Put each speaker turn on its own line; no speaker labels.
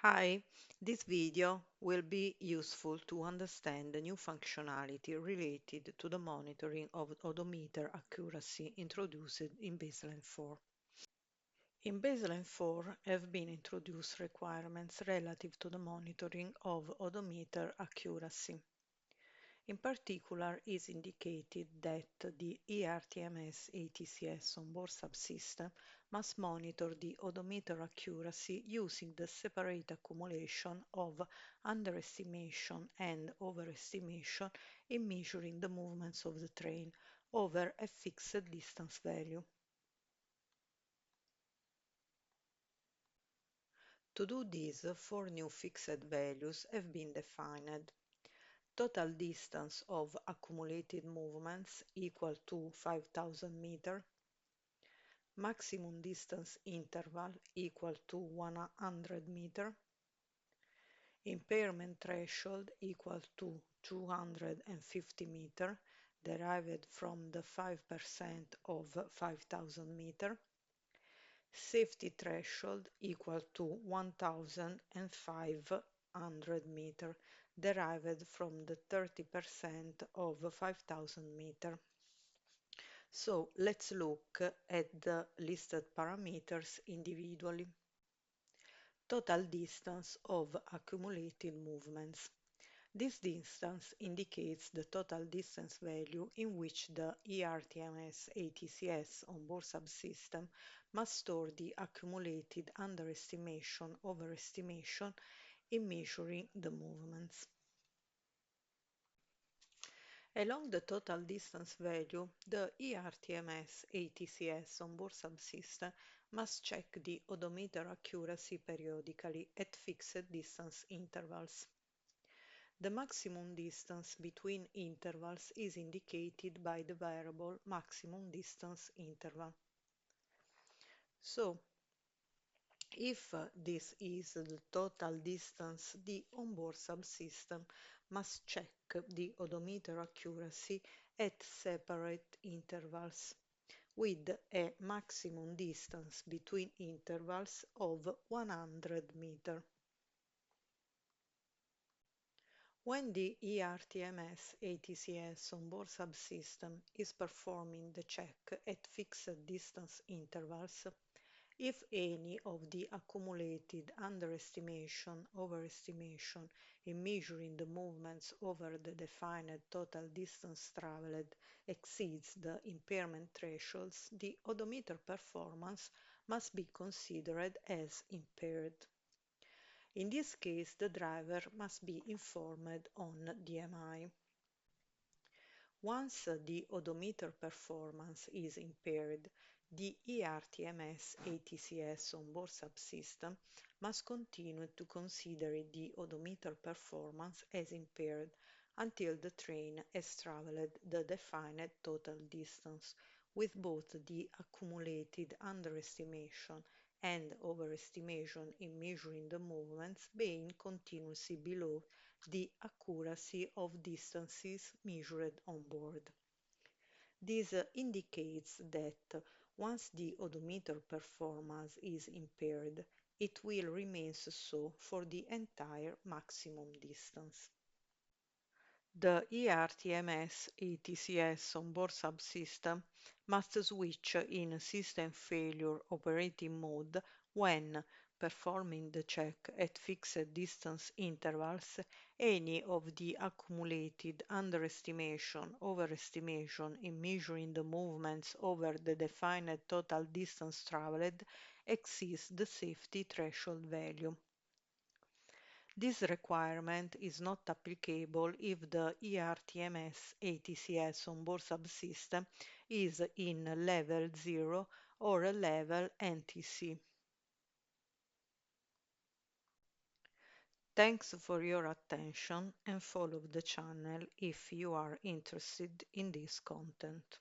Hi, this video will be useful to understand the new functionality related to the monitoring of odometer accuracy introduced in baseline 4. In baseline 4 have been introduced requirements relative to the monitoring of odometer accuracy. In particular, is indicated that the ERTMS ATCS onboard subsystem must monitor the odometer accuracy using the separate accumulation of underestimation and overestimation in measuring the movements of the train over a fixed distance value. To do this, four new fixed values have been defined. Total distance of accumulated movements equal to 5000 meter. Maximum distance interval equal to 100 meter. Impairment threshold equal to 250 meter, derived from the 5% of 5000 meter. Safety threshold equal to 1500 meter, derived from the 30% of 5000 meter. So let's look at the listed parameters individually. Total distance of accumulated movements. This distance indicates the total distance value in which the ERTMS ATCS onboard subsystem must store the accumulated underestimation overestimation in measuring the movements. Along the total distance value, the ERTMS ATCS onboard subsystem must check the odometer accuracy periodically at fixed distance intervals. The maximum distance between intervals is indicated by the variable maximum distance interval. So, if this is the total distance, the onboard subsystem must check the odometer accuracy at separate intervals with a maximum distance between intervals of 100 meter. When the ERTMS ATCS onboard subsystem is performing the check at fixed distance intervals, if any of the accumulated underestimation, overestimation in measuring the movements over the defined total distance traveled exceeds the impairment thresholds, the odometer performance must be considered as impaired. In this case, the driver must be informed on DMI. Once the odometer performance is impaired, the ERTMS ATCS onboard subsystem must continue to consider the odometer performance as impaired until the train has traveled the defined total distance, with both the accumulated underestimation and overestimation in measuring the movements being continuously below the accuracy of distances measured on board. This indicates that once the odometer performance is impaired, it will remain so for the entire maximum distance. The ERTMS ATCS onboard subsystem must switch in system failure operating mode when performing the check at fixed distance intervals. Any of the accumulated underestimation, overestimation in measuring the movements over the defined total distance traveled exceeds the safety threshold value. This requirement is not applicable if the ERTMS ATCS onboard subsystem is in level 0 or a level NTC. Thanks for your attention and follow the channel if you are interested in this content.